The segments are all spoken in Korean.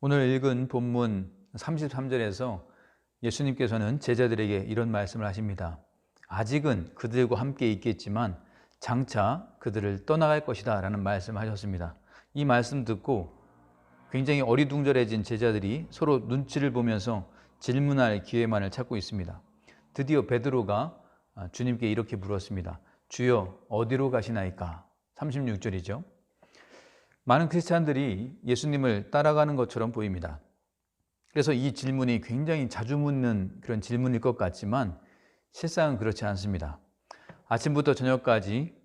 오늘 읽은 본문 33절에서 예수님께서는 제자들에게 이런 말씀을 하십니다. 아직은 그들과 함께 있겠지만 장차 그들을 떠나갈 것이다 라는 말씀을 하셨습니다. 이 말씀 듣고 굉장히 어리둥절해진 제자들이 서로 눈치를 보면서 질문할 기회만을 찾고 있습니다. 드디어 베드로가 주님께 이렇게 물었습니다. 주여, 어디로 가시나이까? 36절이죠. 많은 크리스찬들이 예수님을 따라가는 것처럼 보입니다. 그래서 이 질문이 굉장히 자주 묻는 그런 질문일 것 같지만 실상은 그렇지 않습니다. 아침부터 저녁까지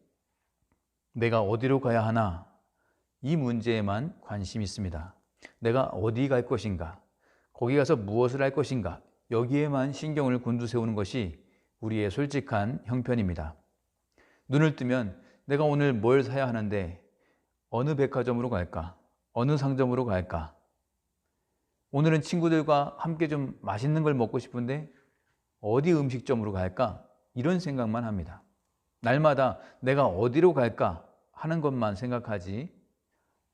내가 어디로 가야 하나? 이 문제에만 관심이 있습니다. 내가 어디 갈 것인가? 거기 가서 무엇을 할 것인가? 여기에만 신경을 곤두세우는 것이 우리의 솔직한 형편입니다. 눈을 뜨면 내가 오늘 뭘 사야 하는데 어느 백화점으로 갈까? 어느 상점으로 갈까? 오늘은 친구들과 함께 좀 맛있는 걸 먹고 싶은데 어디 음식점으로 갈까? 이런 생각만 합니다. 날마다 내가 어디로 갈까 하는 것만 생각하지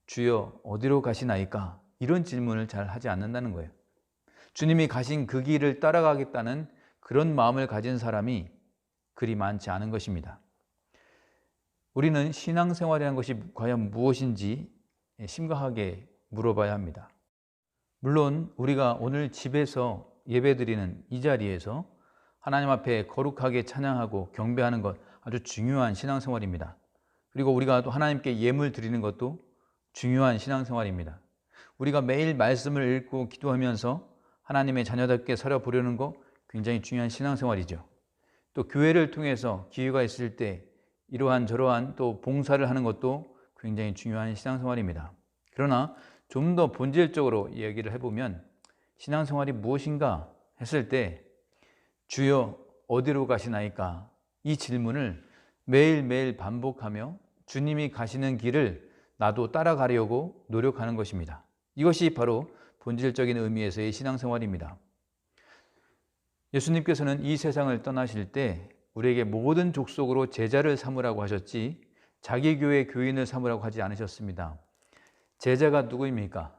주여 어디로 가시나이까? 이런 질문을 잘 하지 않는다는 거예요. 주님이 가신 그 길을 따라가겠다는 그런 마음을 가진 사람이 그리 많지 않은 것입니다. 우리는 신앙생활이라는 것이 과연 무엇인지 심각하게 물어봐야 합니다. 물론 우리가 오늘 집에서 예배드리는 이 자리에서 하나님 앞에 거룩하게 찬양하고 경배하는 것 아주 중요한 신앙생활입니다. 그리고 우리가 또 하나님께 예물 드리는 것도 중요한 신앙생활입니다. 우리가 매일 말씀을 읽고 기도하면서 하나님의 자녀답게 살아보려는 것 굉장히 중요한 신앙생활이죠. 또 교회를 통해서 기회가 있을 때 이러한 저러한 또 봉사를 하는 것도 굉장히 중요한 신앙생활입니다. 그러나 좀 더 본질적으로 이야기를 해보면 신앙생활이 무엇인가 했을 때 주여 어디로 가시나이까? 이 질문을 매일매일 반복하며 주님이 가시는 길을 나도 따라가려고 노력하는 것입니다. 이것이 바로 본질적인 의미에서의 신앙생활입니다. 예수님께서는 이 세상을 떠나실 때 우리에게 모든 족속으로 제자를 삼으라고 하셨지 자기 교회 교인을 삼으라고 하지 않으셨습니다. 제자가 누구입니까?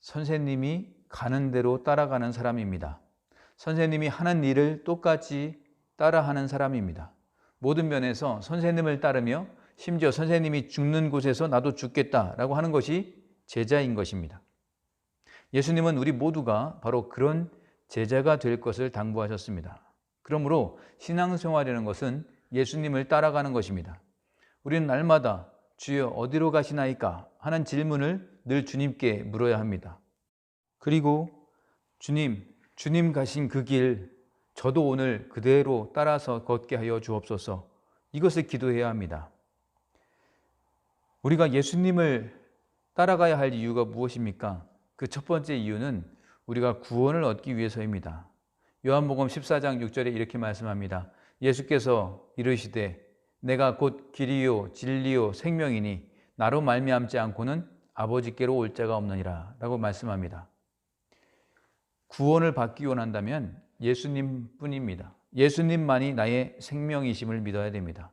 선생님이 가는 대로 따라가는 사람입니다. 선생님이 하는 일을 똑같이 따라하는 사람입니다. 모든 면에서 선생님을 따르며 심지어 선생님이 죽는 곳에서 나도 죽겠다라고 하는 것이 제자인 것입니다. 예수님은 우리 모두가 바로 그런 제자가 될 것을 당부하셨습니다. 그러므로 신앙생활이라는 것은 예수님을 따라가는 것입니다. 우리는 날마다 주여 어디로 가시나이까 하는 질문을 늘 주님께 물어야 합니다. 그리고 주님 가신 그 길 저도 오늘 그대로 따라서 걷게 하여 주옵소서. 이것을 기도해야 합니다. 우리가 예수님을 따라가야 할 이유가 무엇입니까? 그 첫 번째 이유는 우리가 구원을 얻기 위해서입니다. 요한복음 14장 6절에 이렇게 말씀합니다. 예수께서 이르시되 내가 곧 길이요 진리요 생명이니 나로 말미암지 않고는 아버지께로 올 자가 없느니라 라고 말씀합니다. 구원을 받기 원한다면 예수님뿐입니다. 예수님만이 나의 생명이심을 믿어야 됩니다.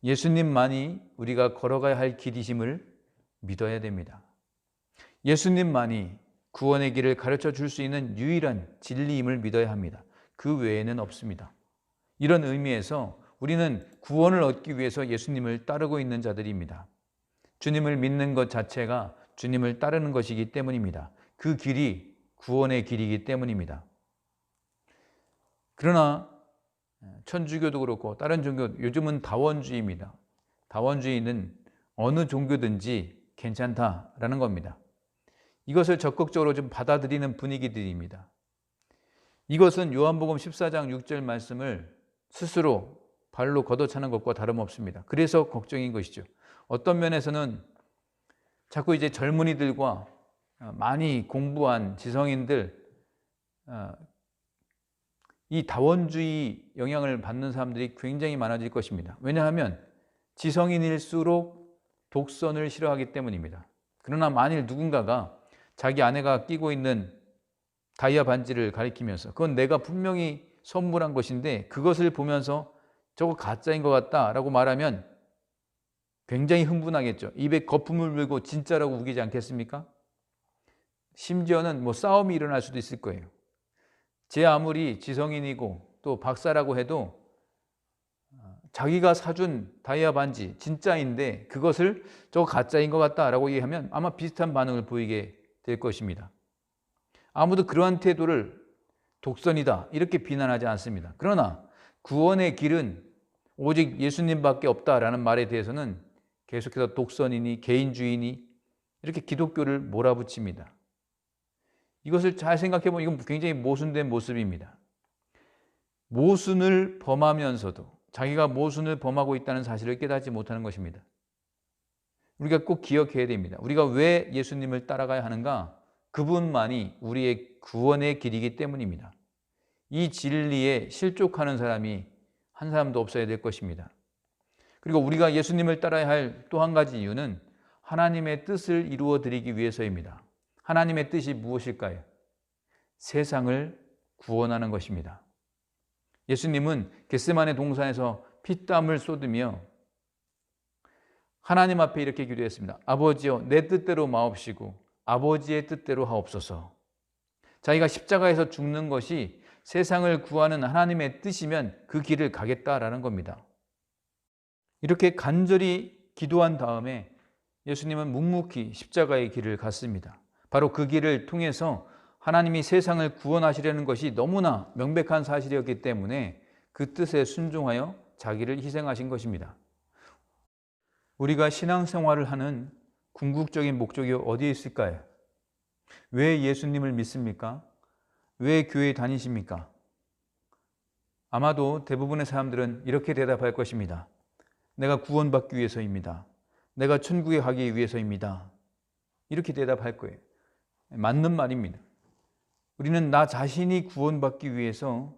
예수님만이 우리가 걸어가야 할 길이심을 믿어야 됩니다. 예수님만이 구원의 길을 가르쳐 줄 수 있는 유일한 진리임을 믿어야 합니다. 그 외에는 없습니다. 이런 의미에서 우리는 구원을 얻기 위해서 예수님을 따르고 있는 자들입니다. 주님을 믿는 것 자체가 주님을 따르는 것이기 때문입니다. 그 길이 구원의 길이기 때문입니다. 그러나 천주교도 그렇고 다른 종교, 요즘은 다원주의입니다. 다원주의는 어느 종교든지 괜찮다라는 겁니다. 이것을 적극적으로 좀 받아들이는 분위기들입니다. 이것은 요한복음 14장 6절 말씀을 스스로 발로 걷어차는 것과 다름없습니다. 그래서 걱정인 것이죠. 어떤 면에서는 자꾸 이제 젊은이들과 많이 공부한 지성인들, 이 다원주의 영향을 받는 사람들이 굉장히 많아질 것입니다. 왜냐하면 지성인일수록 독선을 싫어하기 때문입니다. 그러나 만일 누군가가 자기 아내가 끼고 있는 다이아 반지를 가리키면서 그건 내가 분명히 선물한 것인데 그것을 보면서 저거 가짜인 것 같다라고 말하면 굉장히 흥분하겠죠. 입에 거품을 물고 진짜라고 우기지 않겠습니까? 심지어는 싸움이 일어날 수도 있을 거예요. 제 아무리 지성인이고 또 박사라고 해도 자기가 사준 다이아 반지 진짜인데 그것을 저거 가짜인 것 같다라고 얘기하면 아마 비슷한 반응을 보이게 될 것입니다. 아무도 그러한 태도를 독선이다 이렇게 비난하지 않습니다. 그러나 구원의 길은 오직 예수님밖에 없다라는 말에 대해서는 계속해서 독선이니 개인주의니 이렇게 기독교를 몰아붙입니다. 이것을 잘 생각해 보면 이건 굉장히 모순된 모습입니다. 모순을 범하면서도 자기가 모순을 범하고 있다는 사실을 깨닫지 못하는 것입니다. 우리가 꼭 기억해야 됩니다. 우리가 왜 예수님을 따라가야 하는가? 그분만이 우리의 구원의 길이기 때문입니다. 이 진리에 실족하는 사람이 한 사람도 없어야 될 것입니다. 그리고 우리가 예수님을 따라야 할 또 한 가지 이유는 하나님의 뜻을 이루어 드리기 위해서입니다. 하나님의 뜻이 무엇일까요? 세상을 구원하는 것입니다. 예수님은 겟세마네 동산에서 피땀을 쏟으며 하나님 앞에 이렇게 기도했습니다. 아버지여, 내 뜻대로 마옵시고 아버지의 뜻대로 하옵소서. 자기가 십자가에서 죽는 것이 세상을 구하는 하나님의 뜻이면 그 길을 가겠다라는 겁니다. 이렇게 간절히 기도한 다음에 예수님은 묵묵히 십자가의 길을 갔습니다. 바로 그 길을 통해서 하나님이 세상을 구원하시려는 것이 너무나 명백한 사실이었기 때문에 그 뜻에 순종하여 자기를 희생하신 것입니다. 우리가 신앙생활을 하는 궁극적인 목적이 어디에 있을까요? 왜 예수님을 믿습니까? 왜 교회에 다니십니까? 아마도 대부분의 사람들은 이렇게 대답할 것입니다. 내가 구원받기 위해서입니다. 내가 천국에 가기 위해서입니다. 이렇게 대답할 거예요. 맞는 말입니다. 우리는 나 자신이 구원받기 위해서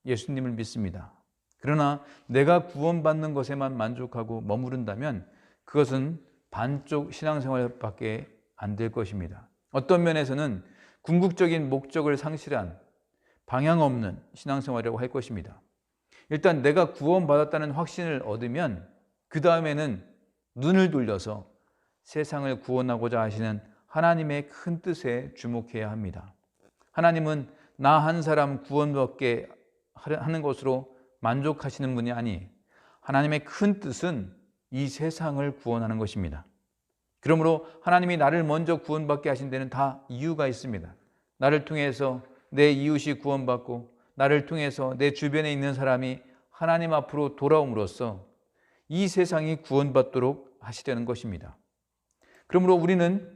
예수님을 믿습니다. 그러나 내가 구원받는 것에만 만족하고 머무른다면 그것은 반쪽 신앙생활밖에 안 될 것입니다. 어떤 면에서는 궁극적인 목적을 상실한 방향 없는 신앙생활이라고 할 것입니다. 일단 내가 구원받았다는 확신을 얻으면 그 다음에는 눈을 돌려서 세상을 구원하고자 하시는 하나님의 큰 뜻에 주목해야 합니다. 하나님은 나 한 사람 구원받게 하는 것으로 만족하시는 분이 아니에요. 하나님의 큰 뜻은 이 세상을 구원하는 것입니다. 그러므로 하나님이 나를 먼저 구원받게 하신 데는 다 이유가 있습니다. 나를 통해서 내 이웃이 구원받고 나를 통해서 내 주변에 있는 사람이 하나님 앞으로 돌아옴으로써 이 세상이 구원받도록 하시려는 것입니다. 그러므로 우리는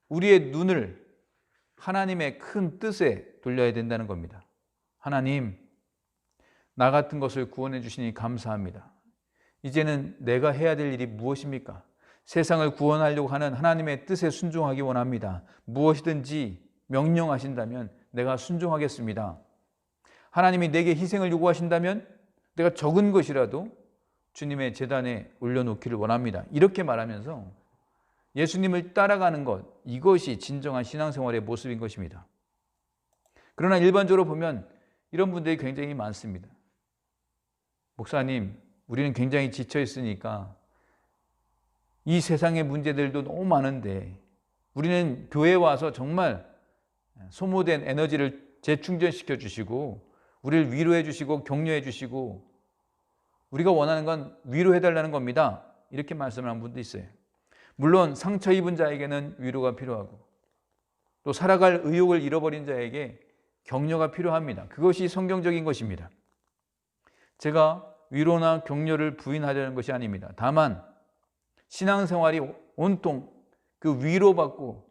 우리의 눈을 하나님의 큰 뜻에 돌려야 된다는 겁니다. 하나님, 나 같은 것을 구원해 주시니 감사합니다. 이제는 내가 해야 될 일이 무엇입니까? 세상을 구원하려고 하는 하나님의 뜻에 순종하기 원합니다. 무엇이든지 명령하신다면 내가 순종하겠습니다. 하나님이 내게 희생을 요구하신다면 내가 적은 것이라도 주님의 제단에 올려놓기를 원합니다. 이렇게 말하면서 예수님을 따라가는 것, 이것이 진정한 신앙생활의 모습인 것입니다. 그러나 일반적으로 보면 이런 분들이 굉장히 많습니다. 목사님, 우리는 굉장히 지쳐 있으니까 이 세상의 문제들도 너무 많은데 우리는 교회에 와서 정말 소모된 에너지를 재충전시켜 주시고 우리를 위로해 주시고 격려해 주시고 우리가 원하는 건 위로해 달라는 겁니다. 이렇게 말씀하는 분도 있어요. 물론 상처 입은 자에게는 위로가 필요하고 또 살아갈 의욕을 잃어버린 자에게 격려가 필요합니다. 그것이 성경적인 것입니다. 제가 위로나 격려를 부인하려는 것이 아닙니다. 다만 신앙생활이 온통 그 위로받고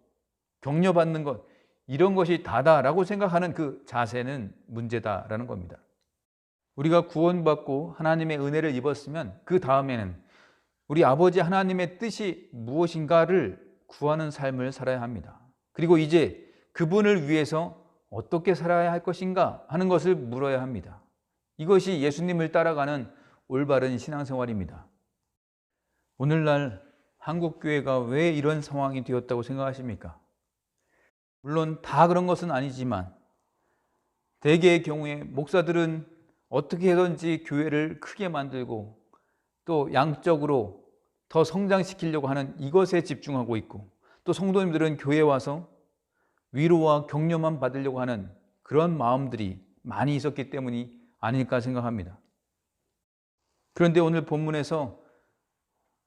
격려받는 것, 이런 것이 다다라고 생각하는 그 자세는 문제다라는 겁니다. 우리가 구원받고 하나님의 은혜를 입었으면 그 다음에는 우리 아버지 하나님의 뜻이 무엇인가를 구하는 삶을 살아야 합니다. 그리고 이제 그분을 위해서 어떻게 살아야 할 것인가 하는 것을 물어야 합니다. 이것이 예수님을 따라가는 올바른 신앙생활입니다. 오늘날 한국교회가 왜 이런 상황이 되었다고 생각하십니까? 물론 다 그런 것은 아니지만 대개의 경우에 목사들은 어떻게 해든지 교회를 크게 만들고 또 양적으로 더 성장시키려고 하는 이것에 집중하고 있고 또 성도님들은 교회에 와서 위로와 격려만 받으려고 하는 그런 마음들이 많이 있었기 때문이 아닐까 생각합니다. 그런데 오늘 본문에서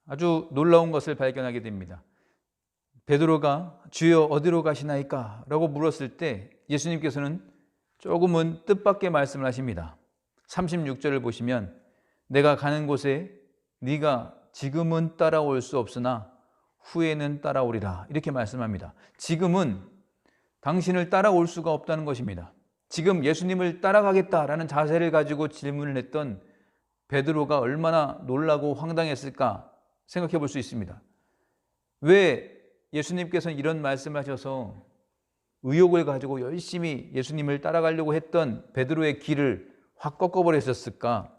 아주 놀라운 것을 발견하게 됩니다. 베드로가 주여 어디로 가시나이까? 라고 물었을 때 예수님께서는 조금은 뜻밖의 말씀을 하십니다. 36절을 보시면 내가 가는 곳에 네가 지금은 따라올 수 없으나 후에는 따라오리라 이렇게 말씀합니다. 지금은 당신을 따라올 수가 없다는 것입니다. 지금 예수님을 따라가겠다라는 자세를 가지고 질문을 했던 베드로가 얼마나 놀라고 황당했을까 생각해 볼 수 있습니다. 왜 예수님께서는 이런 말씀을 하셔서 의욕을 가지고 열심히 예수님을 따라가려고 했던 베드로의 길을 확 꺾어버리셨을까?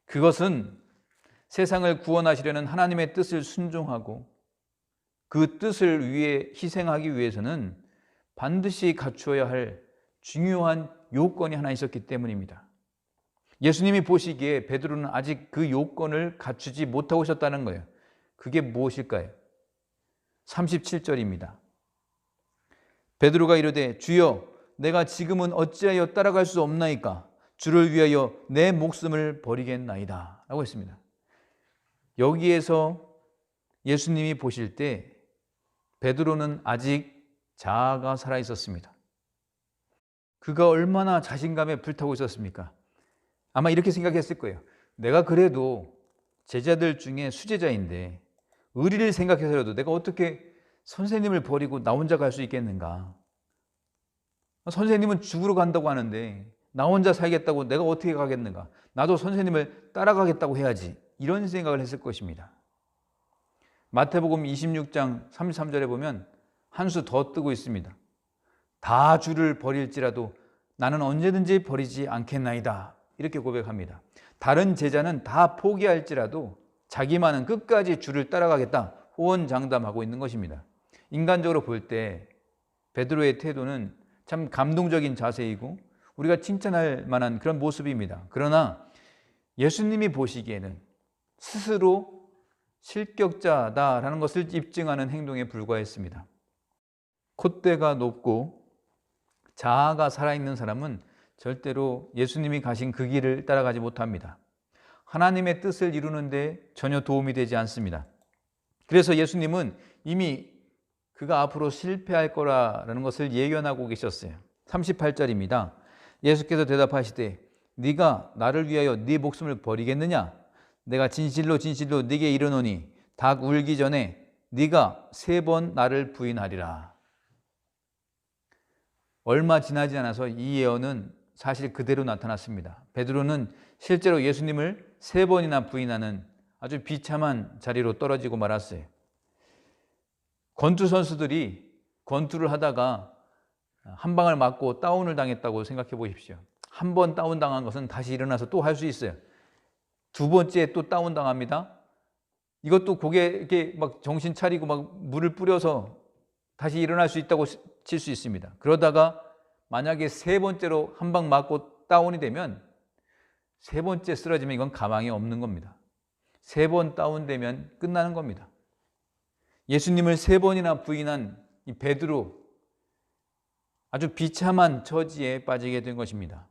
그것은 세상을 구원하시려는 하나님의 뜻을 순종하고 그 뜻을 위해 희생하기 위해서는 반드시 갖추어야 할 중요한 요건이 하나 있었기 때문입니다. 예수님이 보시기에 베드로는 아직 그 요건을 갖추지 못하고 있었다는 거예요. 그게 무엇일까요? 37절입니다. 베드로가 이르되 주여 내가 지금은 어찌하여 따라갈 수 없나이까? 주를 위하여 내 목숨을 버리겠나이다 라고 했습니다. 여기에서 예수님이 보실 때 베드로는 아직 자아가 살아 있었습니다. 그가 얼마나 자신감에 불타고 있었습니까? 아마 이렇게 생각했을 거예요. 내가 그래도 제자들 중에 수제자인데 의리를 생각해서라도 내가 어떻게 선생님을 버리고 나 혼자 갈 수 있겠는가? 선생님은 죽으러 간다고 하는데 나 혼자 살겠다고 내가 어떻게 가겠는가? 나도 선생님을 따라가겠다고 해야지. 이런 생각을 했을 것입니다. 마태복음 26장 33절에 보면 한 수 더 뜨고 있습니다. 다 주를 버릴지라도 나는 언제든지 버리지 않겠나이다. 이렇게 고백합니다. 다른 제자는 다 포기할지라도 자기만은 끝까지 주를 따라가겠다. 호언장담하고 있는 것입니다. 인간적으로 볼 때 베드로의 태도는 참 감동적인 자세이고 우리가 칭찬할 만한 그런 모습입니다. 그러나 예수님이 보시기에는 스스로 실격자다라는 것을 입증하는 행동에 불과했습니다. 콧대가 높고 자아가 살아있는 사람은 절대로 예수님이 가신 그 길을 따라가지 못합니다. 하나님의 뜻을 이루는데 전혀 도움이 되지 않습니다. 그래서 예수님은 이미 그가 앞으로 실패할 거라는 것을 예견하고 계셨어요. 38절입니다. 예수께서 대답하시되 네가 나를 위하여 네 목숨을 버리겠느냐? 내가 진실로 진실로 네게 이르노니 닭 울기 전에 네가 3번 나를 부인하리라. 얼마 지나지 않아서 이 예언은 사실 그대로 나타났습니다. 베드로는 실제로 예수님을 3번이나 부인하는 아주 비참한 자리로 떨어지고 말았어요. 권투 선수들이 권투를 하다가 한 방을 맞고 다운을 당했다고 생각해 보십시오. 한 번 다운 당한 것은 다시 일어나서 또 할 수 있어요. 2번째 또 다운 당합니다. 이것도 고개 이렇게 막 정신 차리고 막 물을 뿌려서 다시 일어날 수 있다고 칠 수 있습니다. 그러다가 만약에 3번째로 한 방 맞고 다운이 되면 3번째 쓰러지면 이건 가망이 없는 겁니다. 3번 다운되면 끝나는 겁니다. 예수님을 3번이나 부인한 이 베드로, 아주 비참한 처지에 빠지게 된 것입니다.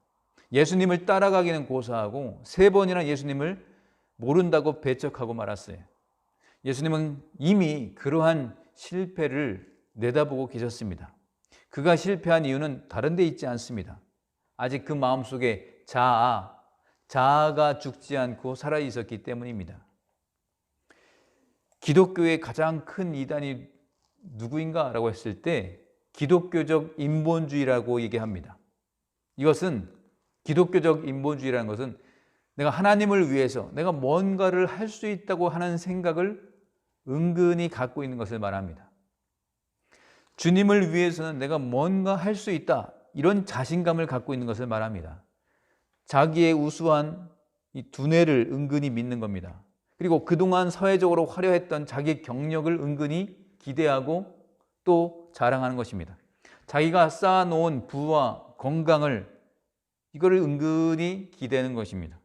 예수님을 따라가기는 고사하고 3번이나 예수님을 모른다고 배척하고 말았어요. 예수님은 이미 그러한 실패를 내다보고 계셨습니다. 그가 실패한 이유는 다른 데 있지 않습니다. 아직 그 마음속에 자아가 죽지 않고 살아 있었기 때문입니다. 기독교의 가장 큰 이단이 누구인가? 라고 했을 때 기독교적 인본주의라고 얘기합니다. 이것은 기독교적 인본주의라는 것은 내가 하나님을 위해서 내가 뭔가를 할 수 있다고 하는 생각을 은근히 갖고 있는 것을 말합니다. 주님을 위해서는 내가 뭔가 할 수 있다, 이런 자신감을 갖고 있는 것을 말합니다. 자기의 우수한 이 두뇌를 은근히 믿는 겁니다. 그리고 그동안 사회적으로 화려했던 자기 경력을 은근히 기대하고 또 자랑하는 것입니다. 자기가 쌓아놓은 부와 건강을 이거를 은근히 기대하는 것입니다.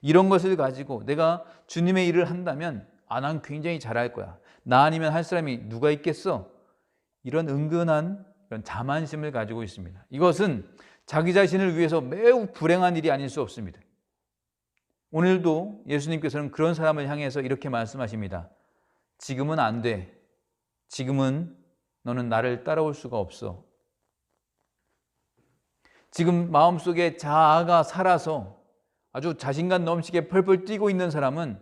이런 것을 가지고 내가 주님의 일을 한다면 난 굉장히 잘할 거야. 나 아니면 할 사람이 누가 있겠어? 이런 은근한 이런 자만심을 가지고 있습니다. 이것은 자기 자신을 위해서 매우 불행한 일이 아닐 수 없습니다. 오늘도 예수님께서는 그런 사람을 향해서 이렇게 말씀하십니다. 지금은 안 돼. 지금은 너는 나를 따라올 수가 없어. 지금 마음속에 자아가 살아서 아주 자신감 넘치게 펄펄 뛰고 있는 사람은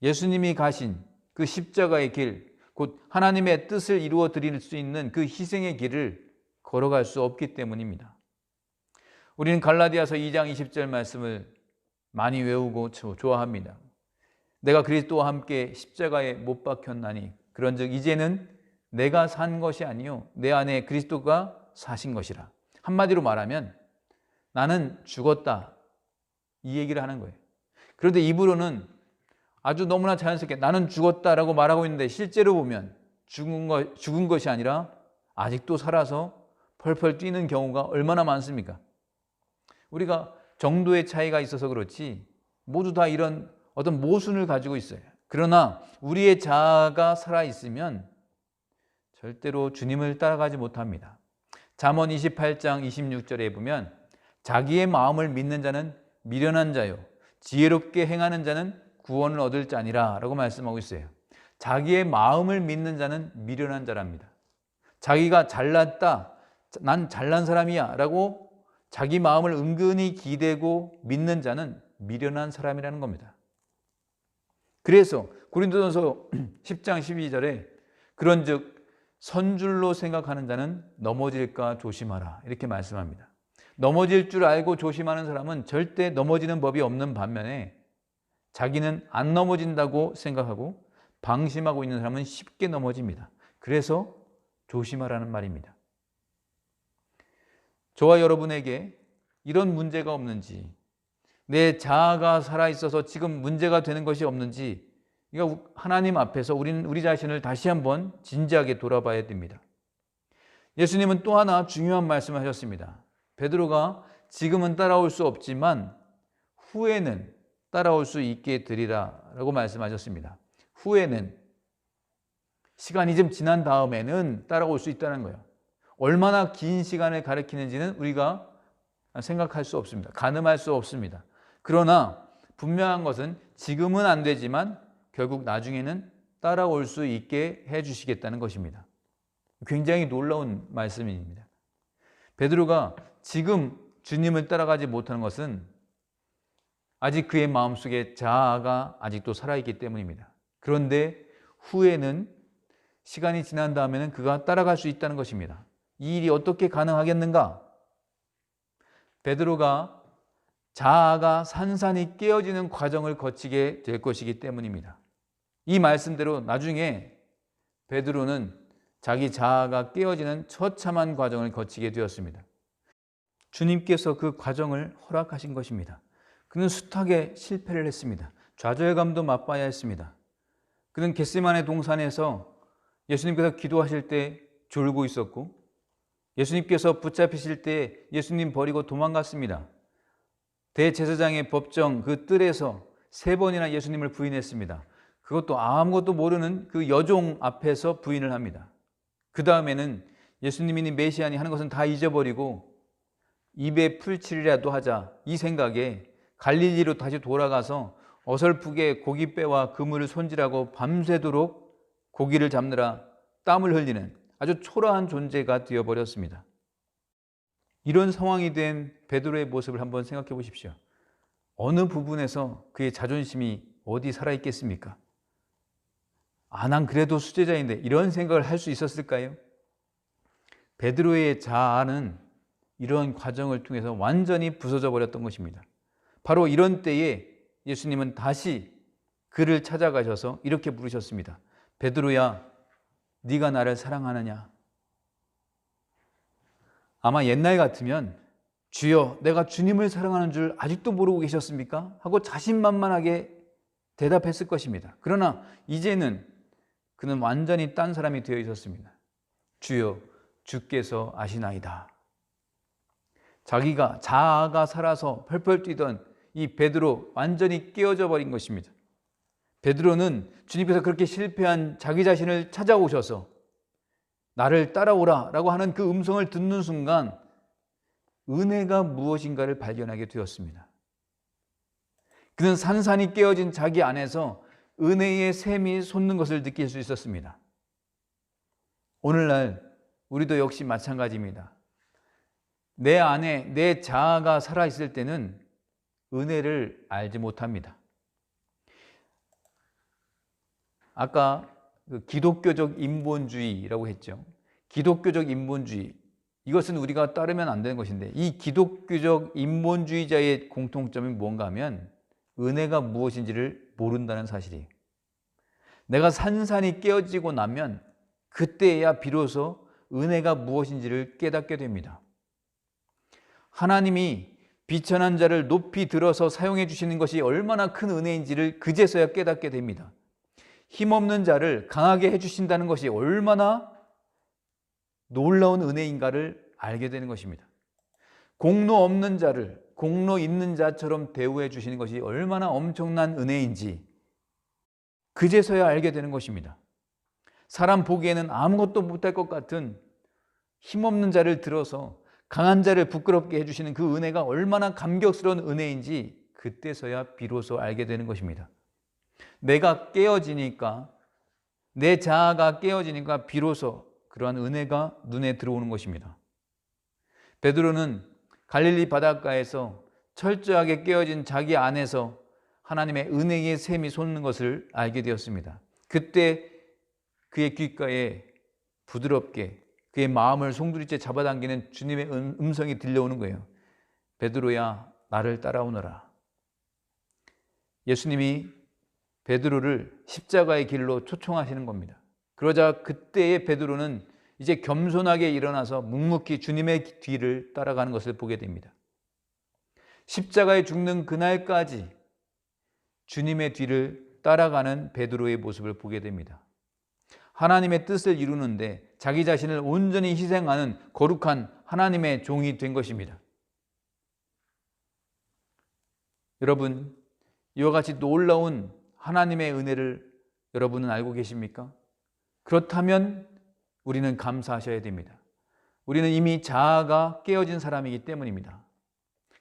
예수님이 가신 그 십자가의 길, 곧 하나님의 뜻을 이루어 드릴 수 있는 그 희생의 길을 걸어갈 수 없기 때문입니다. 우리는 갈라디아서 2장 20절 말씀을 많이 외우고 좋아합니다. 내가 그리스도와 함께 십자가에 못 박혔나니 그런즉 이제는 내가 산 것이 아니요 내 안에 그리스도가 사신 것이라. 한마디로 말하면 나는 죽었다, 이 얘기를 하는 거예요. 그런데 입으로는 아주 너무나 자연스럽게 나는 죽었다라고 말하고 있는데 실제로 보면 죽은 것이 아니라 아직도 살아서 펄펄 뛰는 경우가 얼마나 많습니까? 우리가 정도의 차이가 있어서 그렇지 모두 다 이런 어떤 모순을 가지고 있어요. 그러나 우리의 자아가 살아있으면 절대로 주님을 따라가지 못합니다. 잠언 28장 26절에 보면 자기의 마음을 믿는 자는 미련한 자요 지혜롭게 행하는 자는 구원을 얻을 자니라 라고 말씀하고 있어요. 자기의 마음을 믿는 자는 미련한 자랍니다. 자기가 잘났다, 난 잘난 사람이야 라고 자기 마음을 은근히 기대고 믿는 자는 미련한 사람이라는 겁니다. 그래서 고린도전서 10장 12절에 그런즉 선줄로 생각하는 자는 넘어질까 조심하라 이렇게 말씀합니다. 넘어질 줄 알고 조심하는 사람은 절대 넘어지는 법이 없는 반면에 자기는 안 넘어진다고 생각하고 방심하고 있는 사람은 쉽게 넘어집니다. 그래서 조심하라는 말입니다. 저와 여러분에게 이런 문제가 없는지, 내 자아가 살아있어서 지금 문제가 되는 것이 없는지, 이거 하나님 앞에서 우리는 우리 자신을 다시 한번 진지하게 돌아봐야 됩니다. 예수님은 또 하나 중요한 말씀을 하셨습니다. 베드로가 지금은 따라올 수 없지만 후에는 따라올 수 있게 되리라 라고 말씀하셨습니다. 후에는, 시간이 좀 지난 다음에는 따라올 수 있다는 거예요. 얼마나 긴 시간을 가리키는지는 우리가 생각할 수 없습니다. 가늠할 수 없습니다. 그러나 분명한 것은 지금은 안 되지만 결국 나중에는 따라올 수 있게 해주시겠다는 것입니다. 굉장히 놀라운 말씀입니다. 베드로가 지금 주님을 따라가지 못하는 것은 아직 그의 마음속에 자아가 아직도 살아있기 때문입니다. 그런데 후에는, 시간이 지난 다음에는 그가 따라갈 수 있다는 것입니다. 이 일이 어떻게 가능하겠는가? 베드로가 자아가 산산이 깨어지는 과정을 거치게 될 것이기 때문입니다. 이 말씀대로 나중에 베드로는 자기 자아가 깨어지는 처참한 과정을 거치게 되었습니다. 주님께서 그 과정을 허락하신 것입니다. 그는 숱하게 실패를 했습니다. 좌절감도 맛봐야 했습니다. 그는 겟세마네 동산에서 예수님께서 기도하실 때 졸고 있었고, 예수님께서 붙잡히실 때 예수님 버리고 도망갔습니다. 대제사장의 법정 그 뜰에서 3번이나 예수님을 부인했습니다. 그것도 아무것도 모르는 그 여종 앞에서 부인을 합니다. 그 다음에는 예수님이 메시아니 하는 것은 다 잊어버리고 입에 풀칠이라도 하자, 이 생각에 갈릴리로 다시 돌아가서 어설프게 고깃배와 그물을 손질하고 밤새도록 고기를 잡느라 땀을 흘리는 아주 초라한 존재가 되어버렸습니다. 이런 상황이 된 베드로의 모습을 한번 생각해 보십시오. 어느 부분에서 그의 자존심이 어디 살아있겠습니까? 난 그래도 수제자인데, 이런 생각을 할 수 있었을까요? 베드로의 자아는 이런 과정을 통해서 완전히 부서져 버렸던 것입니다. 바로 이런 때에 예수님은 다시 그를 찾아가셔서 이렇게 부르셨습니다. 베드로야, 네가 나를 사랑하느냐? 아마 옛날 같으면 주여, 내가 주님을 사랑하는 줄 아직도 모르고 계셨습니까? 하고 자신만만하게 대답했을 것입니다. 그러나 이제는 그는 완전히 딴 사람이 되어 있었습니다. 주여, 주께서 아시나이다. 자기가, 자아가 살아서 펄펄 뛰던 이 베드로 완전히 깨어져 버린 것입니다. 베드로는 주님께서 그렇게 실패한 자기 자신을 찾아오셔서 나를 따라오라 라고 하는 그 음성을 듣는 순간 은혜가 무엇인가를 발견하게 되었습니다. 그는 산산이 깨어진 자기 안에서 은혜의 샘이 솟는 것을 느낄 수 있었습니다. 오늘날 우리도 역시 마찬가지입니다. 내 안에 내 자아가 살아있을 때는 은혜를 알지 못합니다. 아까 그 기독교적 인본주의라고 했죠. 기독교적 인본주의, 이것은 우리가 따르면 안 되는 것인데, 이 기독교적 인본주의자의 공통점이 뭔가 하면 은혜가 무엇인지를 모른다는 사실이에요. 내가 산산이 깨어지고 나면 그때야 비로소 은혜가 무엇인지를 깨닫게 됩니다. 하나님이 비천한 자를 높이 들어서 사용해 주시는 것이 얼마나 큰 은혜인지를 그제서야 깨닫게 됩니다. 힘없는 자를 강하게 해주신다는 것이 얼마나 놀라운 은혜인가를 알게 되는 것입니다. 공로 없는 자를 공로 있는 자처럼 대우해 주시는 것이 얼마나 엄청난 은혜인지 그제서야 알게 되는 것입니다. 사람 보기에는 아무것도 못할 것 같은 힘없는 자를 들어서 강한 자를 부끄럽게 해주시는 그 은혜가 얼마나 감격스러운 은혜인지 그때서야 비로소 알게 되는 것입니다. 내가 깨어지니까, 내 자아가 깨어지니까 비로소 그러한 은혜가 눈에 들어오는 것입니다. 베드로는 갈릴리 바닷가에서 철저하게 깨어진 자기 안에서 하나님의 은혜의 샘이 솟는 것을 알게 되었습니다. 그때 그의 귓가에 부드럽게 그의 마음을 송두리째 잡아당기는 주님의 음성이 들려오는 거예요. 베드로야, 나를 따라오너라. 예수님이 베드로를 십자가의 길로 초청하시는 겁니다. 그러자 그때의 베드로는 이제 겸손하게 일어나서 묵묵히 주님의 뒤를 따라가는 것을 보게 됩니다. 십자가에 죽는 그날까지 주님의 뒤를 따라가는 베드로의 모습을 보게 됩니다. 하나님의 뜻을 이루는데 자기 자신을 온전히 희생하는 거룩한 하나님의 종이 된 것입니다. 여러분, 이와 같이 놀라운 하나님의 은혜를 여러분은 알고 계십니까? 그렇다면 우리는 감사하셔야 됩니다. 우리는 이미 자아가 깨어진 사람이기 때문입니다.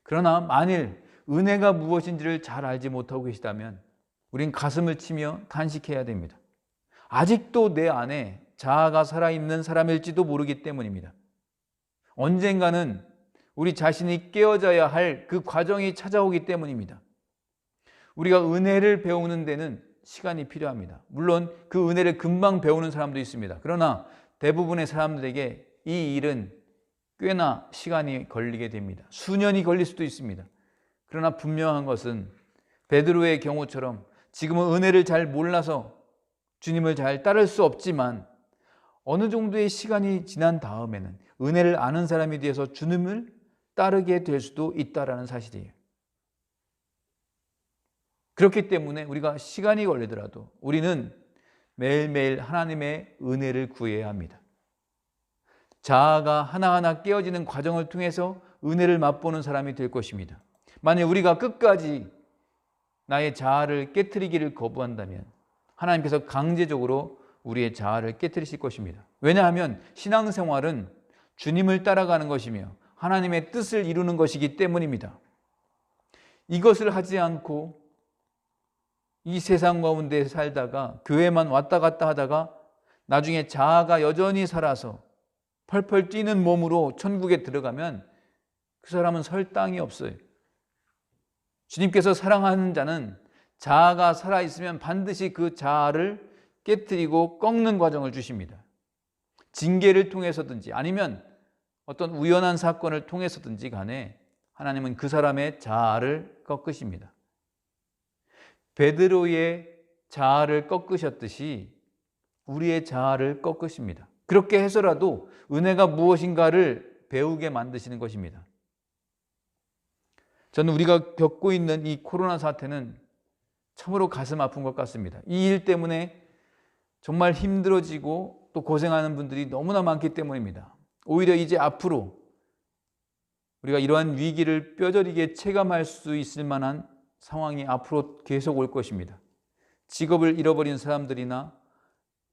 그러나 만일 은혜가 무엇인지를 잘 알지 못하고 계시다면 우린 가슴을 치며 탄식해야 됩니다. 아직도 내 안에 자아가 살아있는 사람일지도 모르기 때문입니다. 언젠가는 우리 자신이 깨어져야 할 그 과정이 찾아오기 때문입니다. 우리가 은혜를 배우는 데는 시간이 필요합니다. 물론 그 은혜를 금방 배우는 사람도 있습니다. 그러나 대부분의 사람들에게 이 일은 꽤나 시간이 걸리게 됩니다. 수년이 걸릴 수도 있습니다. 그러나 분명한 것은 베드로의 경우처럼 지금은 은혜를 잘 몰라서 주님을 잘 따를 수 없지만 어느 정도의 시간이 지난 다음에는 은혜를 아는 사람이 되어서 주님을 따르게 될 수도 있다는 사실이에요. 그렇기 때문에 우리가 시간이 걸리더라도 우리는 매일매일 하나님의 은혜를 구해야 합니다. 자아가 하나하나 깨어지는 과정을 통해서 은혜를 맛보는 사람이 될 것입니다. 만약 우리가 끝까지 나의 자아를 깨트리기를 거부한다면 하나님께서 강제적으로 우리의 자아를 깨트리실 것입니다. 왜냐하면 신앙생활은 주님을 따라가는 것이며 하나님의 뜻을 이루는 것이기 때문입니다. 이것을 하지 않고 이 세상 가운데 살다가 교회만 왔다 갔다 하다가 나중에 자아가 여전히 살아서 펄펄 뛰는 몸으로 천국에 들어가면 그 사람은 설 땅이 없어요. 주님께서 사랑하는 자는 자아가 살아있으면 반드시 그 자아를 깨트리고 꺾는 과정을 주십니다. 징계를 통해서든지 아니면 어떤 우연한 사건을 통해서든지 간에 하나님은 그 사람의 자아를 꺾으십니다. 베드로의 자아를 꺾으셨듯이 우리의 자아를 꺾으십니다. 그렇게 해서라도 은혜가 무엇인가를 배우게 만드시는 것입니다. 저는 우리가 겪고 있는 이 코로나 사태는 참으로 가슴 아픈 것 같습니다. 이 일 때문에 정말 힘들어지고 또 고생하는 분들이 너무나 많기 때문입니다. 오히려 이제 앞으로 우리가 이러한 위기를 뼈저리게 체감할 수 있을 만한 상황이 앞으로 계속 올 것입니다. 직업을 잃어버린 사람들이나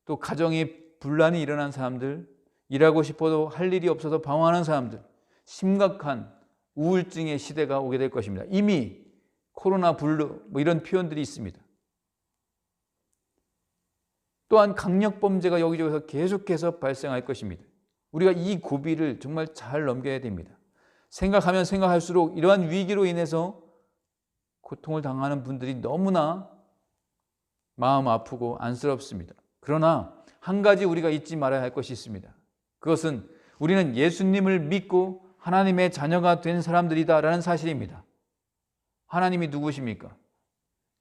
또 가정에 분란이 일어난 사람들, 일하고 싶어도 할 일이 없어서 방황하는 사람들, 심각한 우울증의 시대가 오게 될 것입니다. 이미 코로나 블루 이런 표현들이 있습니다. 또한 강력범죄가 여기저기서 계속해서 발생할 것입니다. 우리가 이 고비를 정말 잘 넘겨야 됩니다. 생각하면 생각할수록 이러한 위기로 인해서 고통을 당하는 분들이 너무나 마음 아프고 안쓰럽습니다. 그러나 한 가지 우리가 잊지 말아야 할 것이 있습니다. 그것은 우리는 예수님을 믿고 하나님의 자녀가 된 사람들이다라는 사실입니다. 하나님이 누구십니까?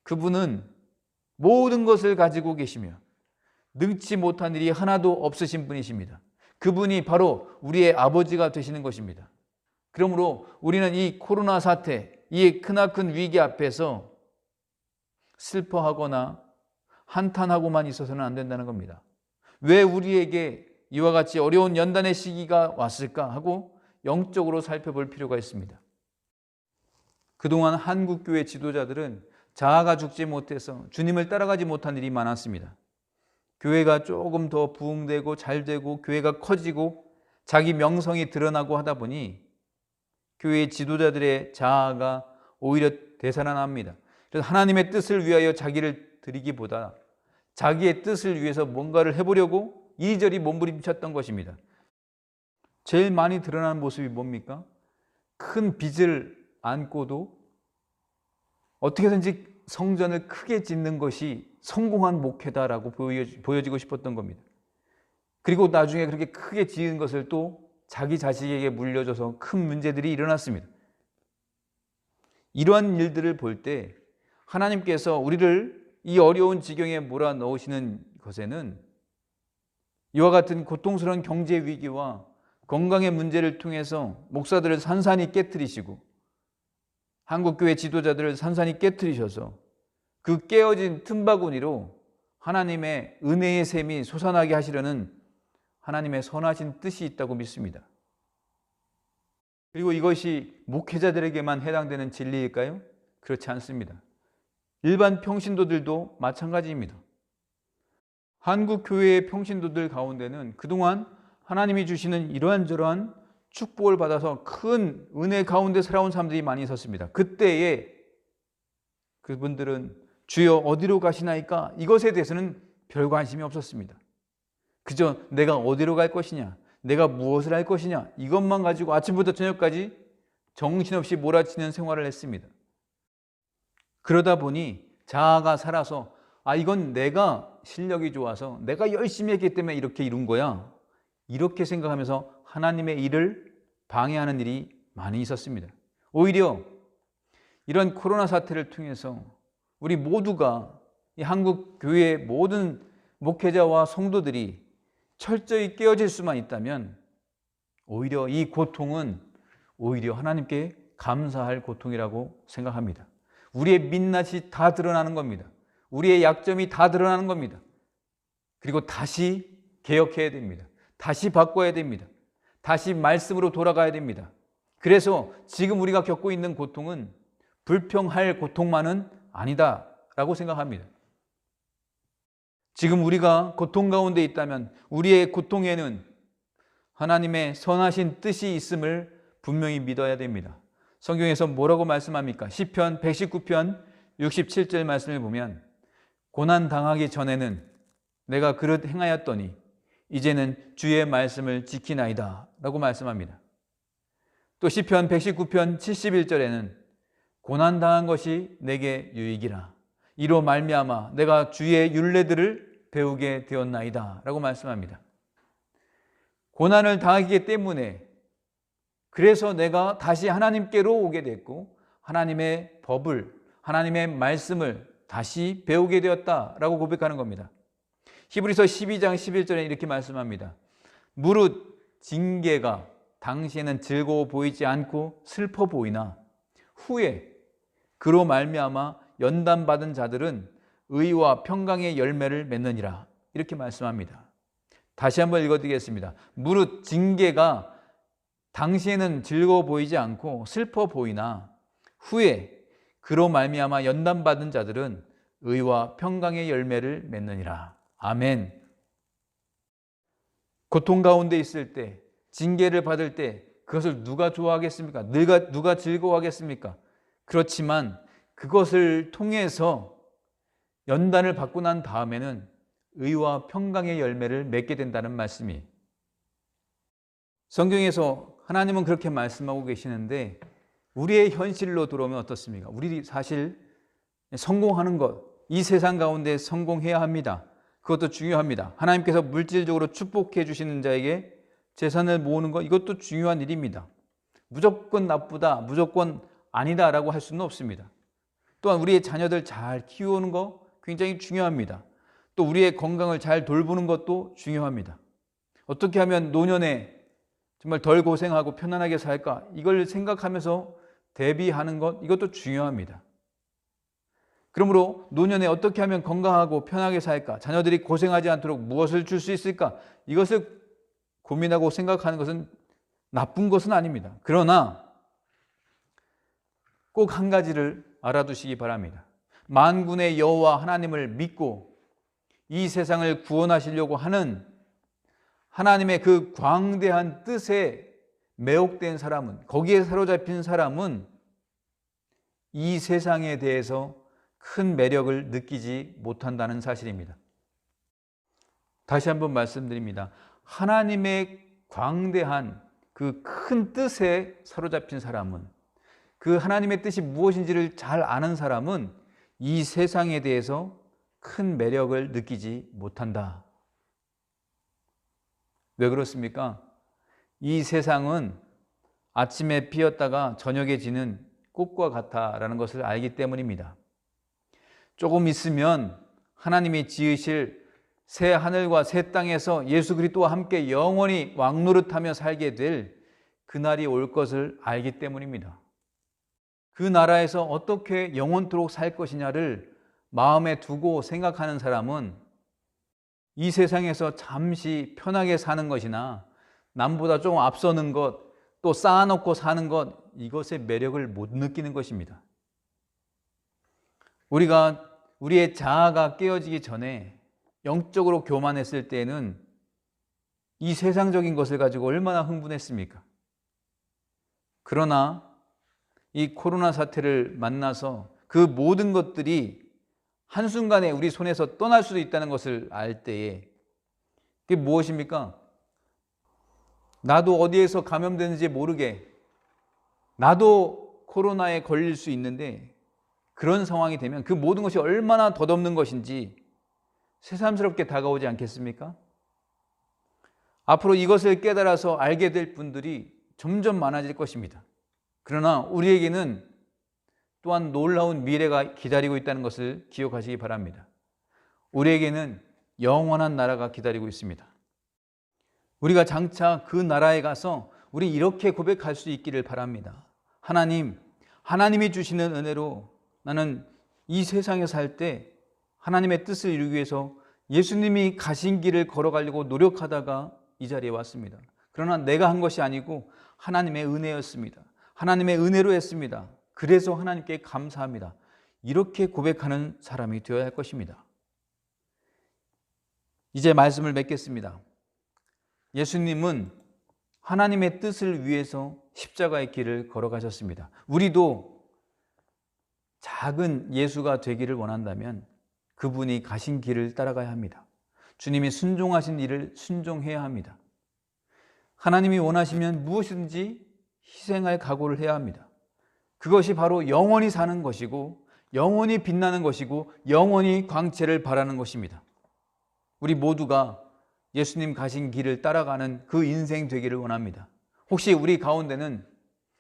그분은 모든 것을 가지고 계시며 능치 못한 일이 하나도 없으신 분이십니다. 그분이 바로 우리의 아버지가 되시는 것입니다. 그러므로 우리는 이 코로나 사태, 이 크나큰 위기 앞에서 슬퍼하거나 한탄하고만 있어서는 안 된다는 겁니다. 왜 우리에게 이와 같이 어려운 연단의 시기가 왔을까 하고 영적으로 살펴볼 필요가 있습니다. 그동안 한국교회 지도자들은 자아가 죽지 못해서 주님을 따라가지 못한 일이 많았습니다. 교회가 조금 더 부흥되고 잘되고 교회가 커지고 자기 명성이 드러나고 하다 보니 교회의 지도자들의 자아가 오히려 되살아납니다. 그래서 하나님의 뜻을 위하여 자기를 드리기보다 자기의 뜻을 위해서 뭔가를 해보려고 이리저리 몸부림쳤던 것입니다. 제일 많이 드러나는 모습이 뭡니까? 큰 빚을 안고도 어떻게든지 성전을 크게 짓는 것이 성공한 목회다라고 보여지고 싶었던 겁니다. 그리고 나중에 그렇게 크게 지은 것을 또 자기 자식에게 물려줘서 큰 문제들이 일어났습니다. 이러한 일들을 볼 때 하나님께서 우리를 이 어려운 지경에 몰아넣으시는 것에는 이와 같은 고통스러운 경제 위기와 건강의 문제를 통해서 목사들을 산산히 깨트리시고 한국교회 지도자들을 산산히 깨트리셔서 그 깨어진 틈바구니로 하나님의 은혜의 샘이 솟아나게 하시려는 하나님의 선하신 뜻이 있다고 믿습니다. 그리고 이것이 목회자들에게만 해당되는 진리일까요? 그렇지 않습니다. 일반 평신도들도 마찬가지입니다. 한국교회의 평신도들 가운데는 그동안 하나님이 주시는 이러한저러한 축복을 받아서 큰 은혜 가운데 살아온 사람들이 많이 있었습니다. 그때에 그분들은 주여 어디로 가시나이까? 이것에 대해서는 별 관심이 없었습니다. 그저 내가 어디로 갈 것이냐, 내가 무엇을 할 것이냐, 이것만 가지고 아침부터 저녁까지 정신없이 몰아치는 생활을 했습니다. 그러다 보니 자아가 살아서 이건 내가 실력이 좋아서 내가 열심히 했기 때문에 이렇게 이룬 거야, 이렇게 생각하면서 하나님의 일을 방해하는 일이 많이 있었습니다. 오히려 이런 코로나 사태를 통해서 우리 모두가 이 한국 교회의 모든 목회자와 성도들이 철저히 깨어질 수만 있다면 오히려 이 고통은 오히려 하나님께 감사할 고통이라고 생각합니다. 우리의 민낯이 다 드러나는 겁니다. 우리의 약점이 다 드러나는 겁니다. 그리고 다시 개혁해야 됩니다. 다시 바꿔야 됩니다. 다시 말씀으로 돌아가야 됩니다. 그래서 지금 우리가 겪고 있는 고통은 불평할 고통만은 아니다라고 생각합니다. 지금 우리가 고통 가운데 있다면 우리의 고통에는 하나님의 선하신 뜻이 있음을 분명히 믿어야 됩니다. 성경에서 뭐라고 말씀합니까? 시편 119편 67절 말씀을 보면 고난 당하기 전에는 내가 그릇 행하였더니 이제는 주의 말씀을 지키나이다 라고 말씀합니다. 또 시편 119편 71절에는 고난 당한 것이 내게 유익이라 이로 말미암아 내가 주의 율례들을 배우게 되었나이다 라고 말씀합니다. 고난을 당하기 때문에 그래서 내가 다시 하나님께로 오게 됐고 하나님의 법을, 하나님의 말씀을 다시 배우게 되었다라고 고백하는 겁니다. 히브리서 12장 11절에 이렇게 말씀합니다. 무릇 징계가 당시에는 즐거워 보이지 않고 슬퍼 보이나 후에 그로 말미암아 연단받은 자들은 의와 평강의 열매를 맺느니라 이렇게 말씀합니다. 다시 한번 읽어드리겠습니다. 무릇 징계가 당시에는 즐거워 보이지 않고 슬퍼 보이나 후에 그로 말미암아 연단받은 자들은 의와 평강의 열매를 맺느니라. 아멘. 고통 가운데 있을 때, 징계를 받을 때 그것을 누가 좋아하겠습니까? 누가 즐거워하겠습니까? 그렇지만 그것을 통해서 연단을 받고 난 다음에는 의와 평강의 열매를 맺게 된다는 말씀이, 성경에서 하나님은 그렇게 말씀하고 계시는데 우리의 현실로 들어오면 어떻습니까? 우리 사실 성공하는 것, 이 세상 가운데 성공해야 합니다. 그것도 중요합니다. 하나님께서 물질적으로 축복해 주시는 자에게 재산을 모으는 것, 이것도 중요한 일입니다. 무조건 나쁘다, 무조건 아니다라고 할 수는 없습니다. 또한 우리의 자녀들 잘 키우는 거 굉장히 중요합니다. 또 우리의 건강을 잘 돌보는 것도 중요합니다. 어떻게 하면 노년에 정말 덜 고생하고 편안하게 살까? 이걸 생각하면서 대비하는 것, 이것도 중요합니다. 그러므로 노년에 어떻게 하면 건강하고 편하게 살까? 자녀들이 고생하지 않도록 무엇을 줄 수 있을까? 이것을 고민하고 생각하는 것은 나쁜 것은 아닙니다. 그러나 꼭 한 가지를 알아두시기 바랍니다. 만군의 여호와 하나님을 믿고 이 세상을 구원하시려고 하는 하나님의 그 광대한 뜻에 매혹된 사람은, 거기에 사로잡힌 사람은 이 세상에 대해서 큰 매력을 느끼지 못한다는 사실입니다. 다시 한번 말씀드립니다. 하나님의 광대한 그 큰 뜻에 사로잡힌 사람은, 그 하나님의 뜻이 무엇인지를 잘 아는 사람은 이 세상에 대해서 큰 매력을 느끼지 못한다. 왜 그렇습니까? 이 세상은 아침에 피었다가 저녁에 지는 꽃과 같다라는 것을 알기 때문입니다. 조금 있으면 하나님이 지으실 새 하늘과 새 땅에서 예수 그리스도와 함께 영원히 왕노릇하며 살게 될 그날이 올 것을 알기 때문입니다. 그 나라에서 어떻게 영원토록 살 것이냐를 마음에 두고 생각하는 사람은 이 세상에서 잠시 편하게 사는 것이나 남보다 조금 앞서는 것, 또 쌓아놓고 사는 것, 이것의 매력을 못 느끼는 것입니다. 우리가 우리의 자아가 깨어지기 전에 영적으로 교만했을 때에는 이 세상적인 것을 가지고 얼마나 흥분했습니까? 그러나 이 코로나 사태를 만나서 그 모든 것들이 한순간에 우리 손에서 떠날 수도 있다는 것을 알 때에, 그게 무엇입니까? 나도 어디에서 감염되는지 모르게 나도 코로나에 걸릴 수 있는데, 그런 상황이 되면 그 모든 것이 얼마나 덧없는 것인지 새삼스럽게 다가오지 않겠습니까? 앞으로 이것을 깨달아서 알게 될 분들이 점점 많아질 것입니다. 그러나 우리에게는 또한 놀라운 미래가 기다리고 있다는 것을 기억하시기 바랍니다. 우리에게는 영원한 나라가 기다리고 있습니다. 우리가 장차 그 나라에 가서 우리 이렇게 고백할 수 있기를 바랍니다. 하나님이 주시는 은혜로 나는 이 세상에 살 때 하나님의 뜻을 이루기 위해서 예수님이 가신 길을 걸어가려고 노력하다가 이 자리에 왔습니다. 그러나 내가 한 것이 아니고 하나님의 은혜였습니다. 하나님의 은혜로 했습니다. 그래서 하나님께 감사합니다. 이렇게 고백하는 사람이 되어야 할 것입니다. 이제 말씀을 맺겠습니다. 예수님은 하나님의 뜻을 위해서 십자가의 길을 걸어가셨습니다. 우리도 작은 예수가 되기를 원한다면 그분이 가신 길을 따라가야 합니다. 주님이 순종하신 일을 순종해야 합니다. 하나님이 원하시면 무엇이든지 희생할 각오를 해야 합니다. 그것이 바로 영원히 사는 것이고 영원히 빛나는 것이고 영원히 광채를 발하는 것입니다. 우리 모두가 예수님 가신 길을 따라가는 그 인생 되기를 원합니다. 혹시 우리 가운데는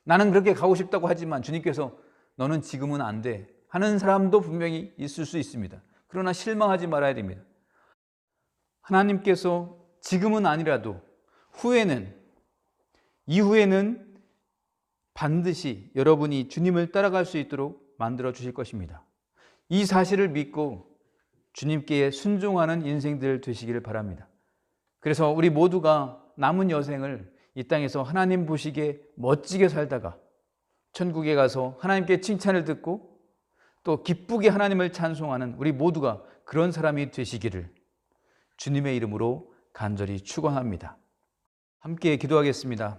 나는 그렇게 가고 싶다고 하지만 주님께서 너는 지금은 안 돼 하는 사람도 분명히 있을 수 있습니다. 그러나 실망하지 말아야 됩니다. 하나님께서 지금은 아니라도 이후에는 반드시 여러분이 주님을 따라갈 수 있도록 만들어 주실 것입니다. 이 사실을 믿고 주님께 순종하는 인생들 되시기를 바랍니다. 그래서 우리 모두가 남은 여생을 이 땅에서 하나님 보시기에 멋지게 살다가 천국에 가서 하나님께 칭찬을 듣고 또 기쁘게 하나님을 찬송하는 우리 모두가 그런 사람이 되시기를 주님의 이름으로 간절히 축원합니다. 함께 기도하겠습니다.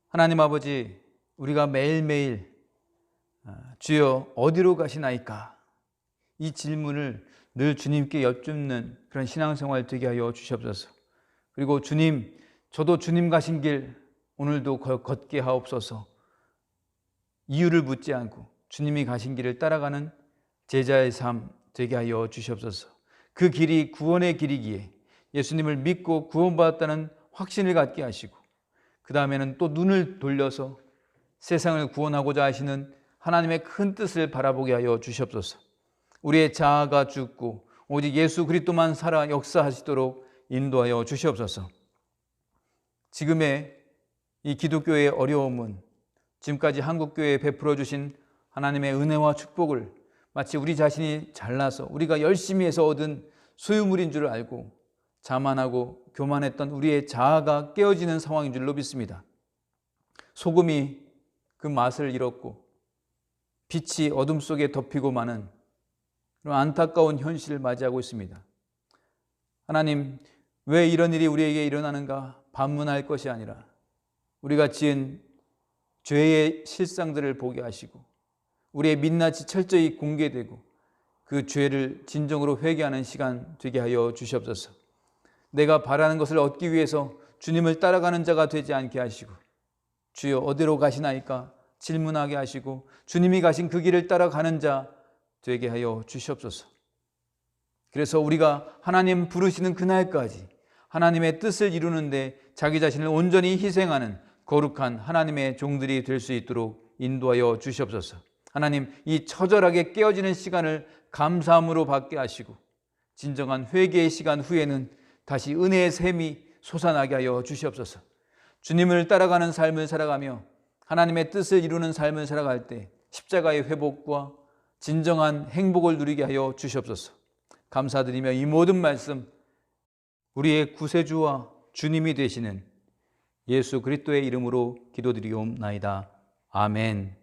하나님 아버지, 우리가 매일매일 주여 어디로 가시나이까? 이 질문을 늘 주님께 여쭙는 그런 신앙생활 되게 하여 주시옵소서. 그리고 주님, 저도 주님 가신 길 오늘도 걷게 하옵소서. 이유를 묻지 않고 주님이 가신 길을 따라가는 제자의 삶 되게 하여 주시옵소서. 그 길이 구원의 길이기에 예수님을 믿고 구원받았다는 확신을 갖게 하시고, 그 다음에는 또 눈을 돌려서 세상을 구원하고자 하시는 하나님의 큰 뜻을 바라보게 하여 주시옵소서. 우리의 자아가 죽고 오직 예수 그리스도만 살아 역사하시도록 인도하여 주시옵소서. 지금의 이 기독교의 어려움은 지금까지 한국교회에 베풀어 주신 하나님의 은혜와 축복을 마치 우리 자신이 잘나서 우리가 열심히 해서 얻은 소유물인 줄 알고 자만하고 교만했던 우리의 자아가 깨어지는 상황인 줄로 믿습니다. 소금이 그 맛을 잃었고 빛이 어둠 속에 덮이고 마는 그런 안타까운 현실을 맞이하고 있습니다. 하나님, 왜 이런 일이 우리에게 일어나는가 반문할 것이 아니라 우리가 지은 죄의 실상들을 보게 하시고 우리의 민낯이 철저히 공개되고 그 죄를 진정으로 회개하는 시간 되게 하여 주시옵소서. 내가 바라는 것을 얻기 위해서 주님을 따라가는 자가 되지 않게 하시고, 주여 어디로 가시나이까 질문하게 하시고 주님이 가신 그 길을 따라가는 자 되게 하여 주시옵소서. 그래서 우리가 하나님 부르시는 그날까지 하나님의 뜻을 이루는데 자기 자신을 온전히 희생하는 거룩한 하나님의 종들이 될 수 있도록 인도하여 주시옵소서. 하나님, 이 처절하게 깨어지는 시간을 감사함으로 받게 하시고 진정한 회개의 시간 후에는 다시 은혜의 샘이 솟아나게 하여 주시옵소서. 주님을 따라가는 삶을 살아가며 하나님의 뜻을 이루는 삶을 살아갈 때 십자가의 회복과 진정한 행복을 누리게 하여 주시옵소서. 감사드리며 이 모든 말씀 우리의 구세주와 주님이 되시는 예수 그리스도의 이름으로 기도드리옵나이다. 아멘.